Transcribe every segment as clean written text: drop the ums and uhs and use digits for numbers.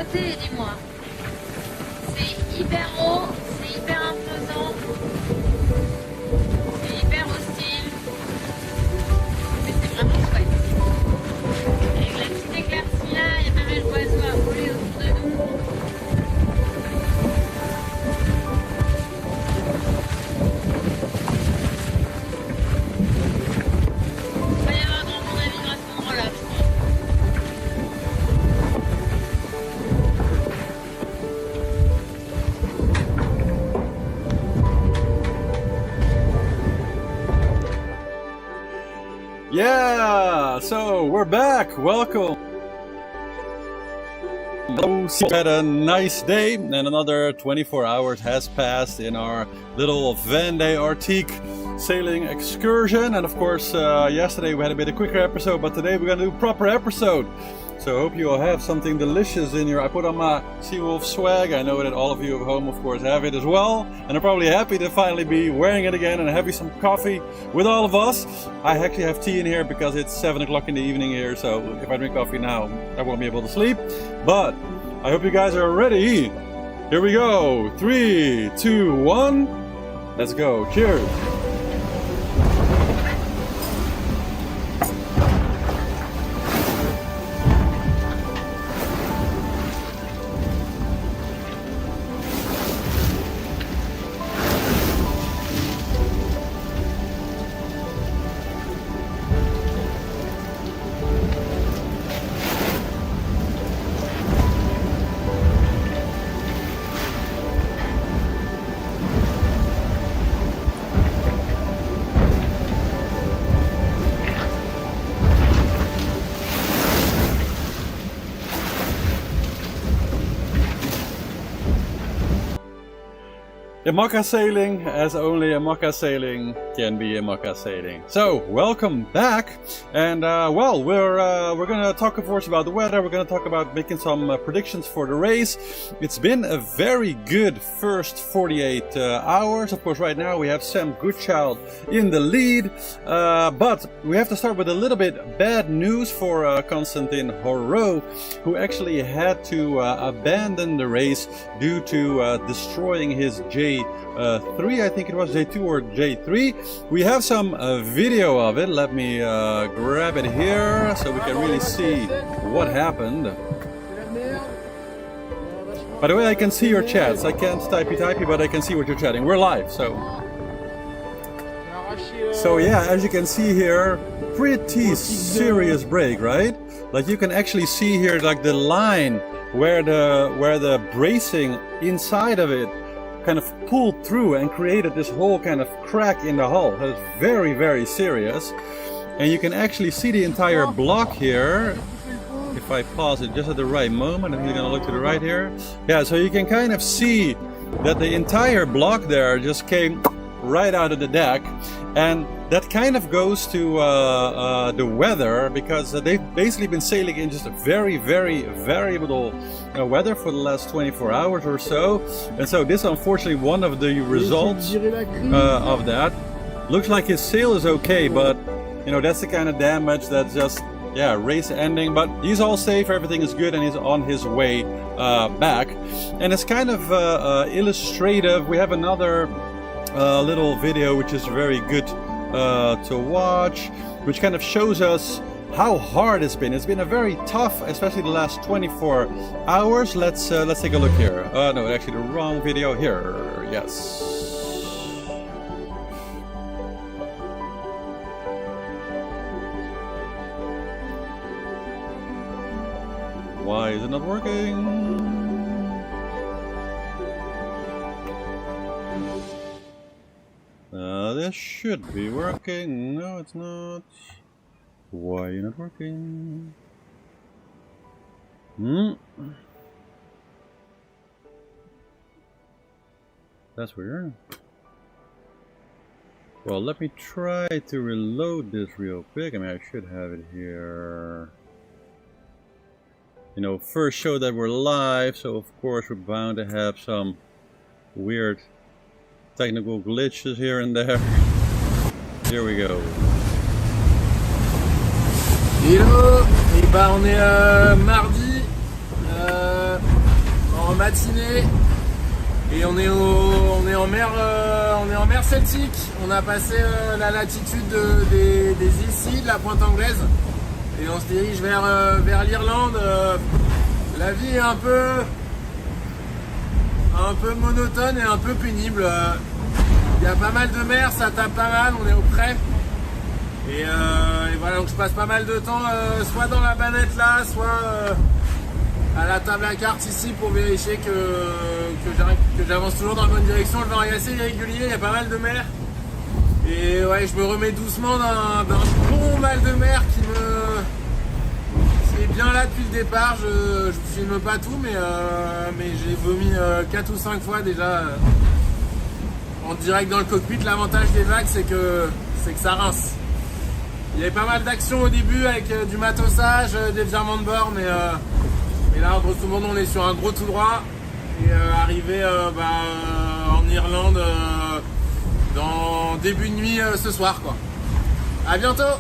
raté, dis-moi. C'est hyper haut, c'est hyper imposant, c'est hyper hostile, mais c'est vraiment chouette. Avec la petite éclaircie là, il y a pas mal d'oiseaux à voler autour de nous. Il va y avoir grand monde à vivre à ce moment-là, je crois. Yeah, so we're back. Welcome. We had a nice day, and another 24 hours has passed in our little Vendee Arctique sailing excursion. And of course, yesterday we had a bit of quicker episode, but today we're gonna do a proper episode. So I hope you all have something delicious in your. I put on my Seawolf swag. I know that all of you at home, of course, have it as well, and are probably happy to finally be wearing it again and having some coffee with all of us. I actually have tea in here because it's 7 o'clock in the evening here, so if I drink coffee now, I won't be able to sleep. But I hope you guys are ready. Here we go. 3, 2, 1. Let's go. Cheers. IMOCA sailing, as only IMOCA sailing can be IMOCA sailing. So, welcome back, and well, we're gonna talk, of course, about the weather. We're gonna talk about making some predictions for the race. It's been a very good first 48 hours. Of course, right now we have Sam Goodchild in the lead, but we have to start with a little bit bad news for Constantin Horo, who actually had to abandon the race due to destroying his J3, I think it was J2 or J3. We have some video of it. Let me grab it here so we can really see what happened. By the way, I can see your chats. I can't typey, but I can see what you're chatting. We're live, so yeah, as you can see here, pretty serious break, right? Like you can actually see here, like the line where the bracing inside of it kind of pulled through and created this whole kind of crack in the hull. That is very, very serious. And you can actually see the entire block here. If I pause it just at the right moment, I'm gonna look to the right here. Yeah, so you can kind of see that the entire block there just came right out of the deck. And that kind of goes to the weather, because they've basically been sailing in just a very, very variable weather for the last 24 hours or so. And so this, unfortunately, one of the results of that. Looks like his sail is okay, but you know, that's the kind of damage that's just, yeah, race ending. But he's all safe, everything is good, and he's on his way back. And it's kind of illustrative. We have another little video which is very good to watch, which kind of shows us how hard it's been. It's been a very tough, especially the last 24 hours. Let's take a look here. No, actually the wrong video here. Yes. Why is it not working? This should be working. No, it's not. Why are you not working? That's weird. Well, let me try to reload this real quick. I mean, I should have it here. You know, first show that we're live, so of course we're bound to have some weird technical glitches here and there. Here we go. Hello. Et bah on est mardi matinée et on est en mer Celtique. On a passé la latitude des îles Scies, de la pointe anglaise, et on se dirige vers l'Irlande. La vie est un peu monotone et un peu pénible. Il y a pas mal de mer, ça tape pas mal, on est au près. Et voilà, donc je passe pas mal de temps soit dans la banette là, soit à la table à cartes ici pour vérifier que j'avance toujours dans la bonne direction. Le vent est assez irrégulier, il y a pas mal de mer. Et ouais, je me remets doucement d'un bon mal de mer qui est bien là depuis le départ. Je filme pas tout, mais j'ai vomi 4 ou 5 fois déjà en direct dans le cockpit. L'avantage des vagues, c'est que ça rince. Il y avait pas mal d'actions au début avec du matossage, des virements de bord, mais là, grosso modo, on est sur un gros tout droit et arrivé en Irlande dans début de nuit ce soir, quoi. À bientôt.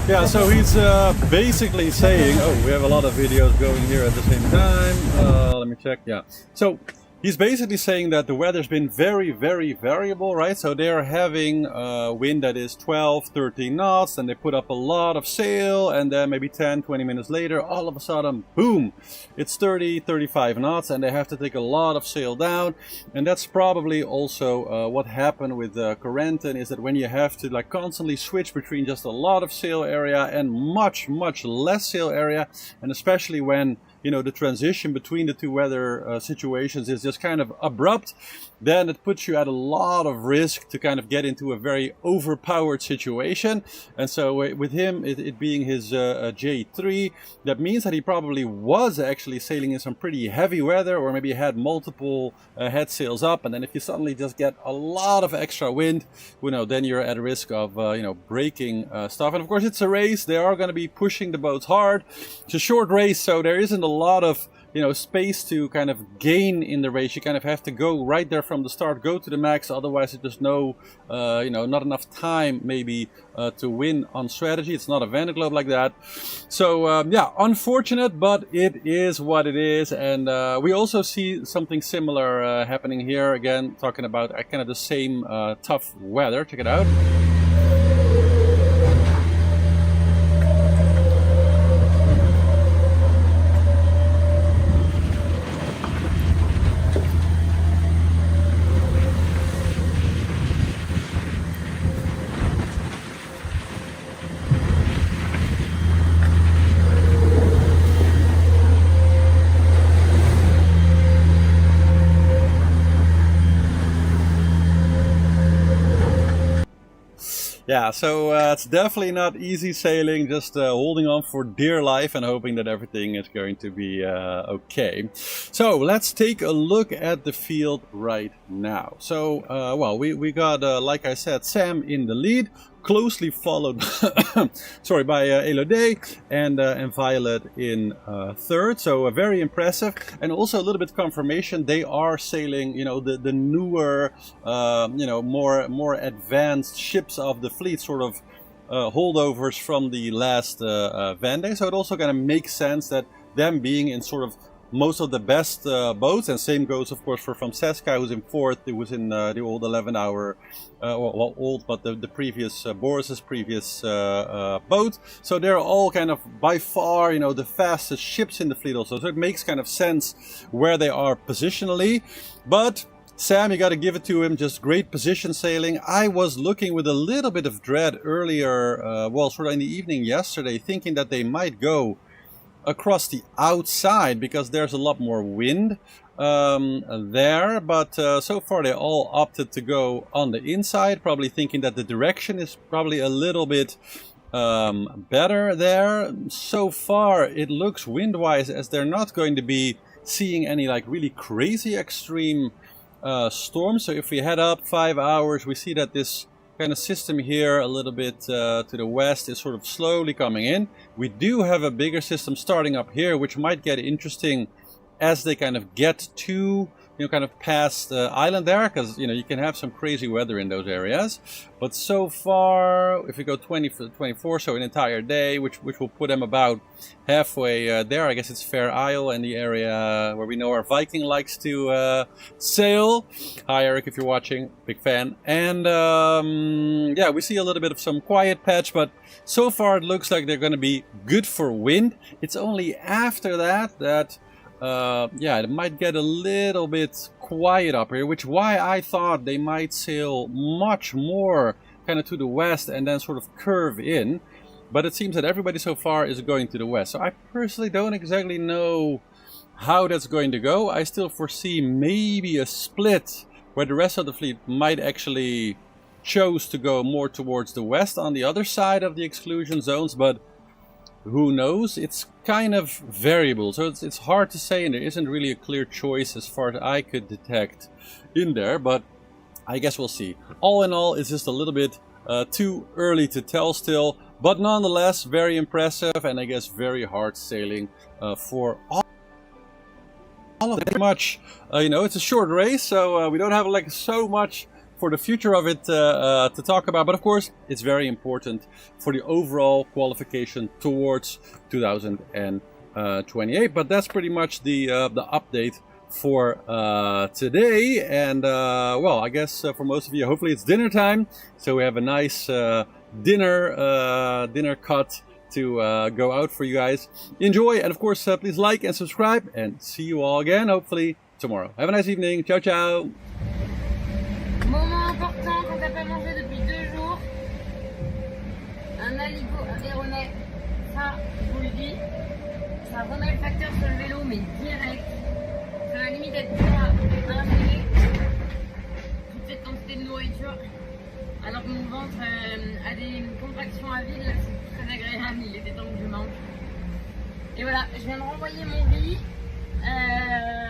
Yeah, so he's basically saying, oh, we have a lot of videos going here at the same time. Let me check. Yeah. So he's basically saying that the weather's been very, very variable, right? So they're having wind that is 12, 13 knots, and they put up a lot of sail, and then maybe 10, 20 minutes later, all of a sudden, boom, it's 30, 35 knots, and they have to take a lot of sail down. And that's probably also what happened with Corentin, is that when you have to like constantly switch between just a lot of sail area and much, much less sail area, and especially when you know the transition between the two weather situations is just kind of abrupt, then it puts you at a lot of risk to kind of get into a very overpowered situation. And so with him, it being his J3, that means that he probably was actually sailing in some pretty heavy weather, or maybe had multiple head sails up, and then if you suddenly just get a lot of extra wind, you know, then you're at risk of you know, breaking stuff. And of course it's a race, they are going to be pushing the boats hard. It's a short race, so there isn't a lot of, you know, space to kind of gain in the race. You kind of have to go right there from the start, go to the max, otherwise there's no you know, not enough time maybe to win on strategy. It's not a Vendee Globe like that. So yeah, unfortunate, but it is what it is. And we also see something similar happening here, again talking about kind of the same tough weather. Check it out. Yeah, so it's definitely not easy sailing, just holding on for dear life and hoping that everything is going to be okay. So let's take a look at the field right now. So, well, we got, like I said, Sam in the lead, closely followed sorry, by Elodie and Violet in third. So very impressive, and also a little bit confirmation they are sailing, you know, the newer you know, more advanced ships of the fleet, sort of holdovers from the last Vendee. So it also kind of makes sense that them being in sort of most of the best boats, and same goes of course for Francesca, who's in fourth. It was in the old 11-hour well, old, but the previous Boris's previous boat. So they're all kind of by far, you know, the fastest ships in the fleet also, so it makes kind of sense where they are positionally. But Sam, you got to give it to him, just great position sailing. I was looking with a little bit of dread earlier, well, sort of in the evening yesterday, thinking that they might go across the outside because there's a lot more wind there, but so far they all opted to go on the inside, probably thinking that the direction is probably a little bit better there. So far it looks wind-wise as they're not going to be seeing any like really crazy extreme storms. So if we head up 5 hours, we see that this kind of system here a little bit to the west is sort of slowly coming in. We do have a bigger system starting up here, which might get interesting as they kind of get to kind of past island there, because you can have some crazy weather in those areas. But so far, if we go 24, so an entire day, which will put them about halfway there. I guess it's Fair Isle and the area where we know our Viking likes to sail. Hi Eric, if you're watching, big fan. And yeah, we see a little bit of some quiet patch, but so far it looks like they're going to be good for wind. It's only after that yeah, it might get a little bit quiet up here, which why I thought they might sail much more kind of to the west and then sort of curve in. But it seems that everybody so far is going to the west. So I personally don't exactly know how that's going to go. I still foresee maybe a split where the rest of the fleet might actually choose to go more towards the west on the other side of the exclusion zones, but who knows? It's kind of variable, so it's hard to say, and there isn't really a clear choice as far as I could detect in there, but I guess we'll see. All in all, it's just a little bit too early to tell still, but nonetheless very impressive, and I guess very hard sailing for all of it. Much, it's a short race, so we don't have like so much for the future of it to talk about, but of course it's very important for the overall qualification towards 2028. But that's pretty much the update for today, and well, I guess for most of you, hopefully it's dinner time, so we have a nice dinner cut to go out for you guys. Enjoy, and of course please like and subscribe, and see you all again hopefully tomorrow. Have a nice evening. Ciao ciao. Moment important quand t'as pas mangé depuis 2 jours. Un aligot, un déronnet, ça, je vous le dis, ça remet le facteur sur le vélo, mais direct. Ça va limite être dur à ingérer toute cette quantité de nourriture. Alors que mon ventre a des contractions à vide, là c'est très agréable, il était temps que je mange. Et voilà, je viens de renvoyer mon riz.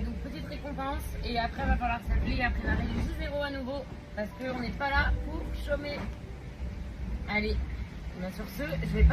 Donc petite récompense, et après il va falloir s'appeler après la règle du 0 à nouveau parce qu'on n'est pas là pour chômer. Allez, sur ce, je vais pas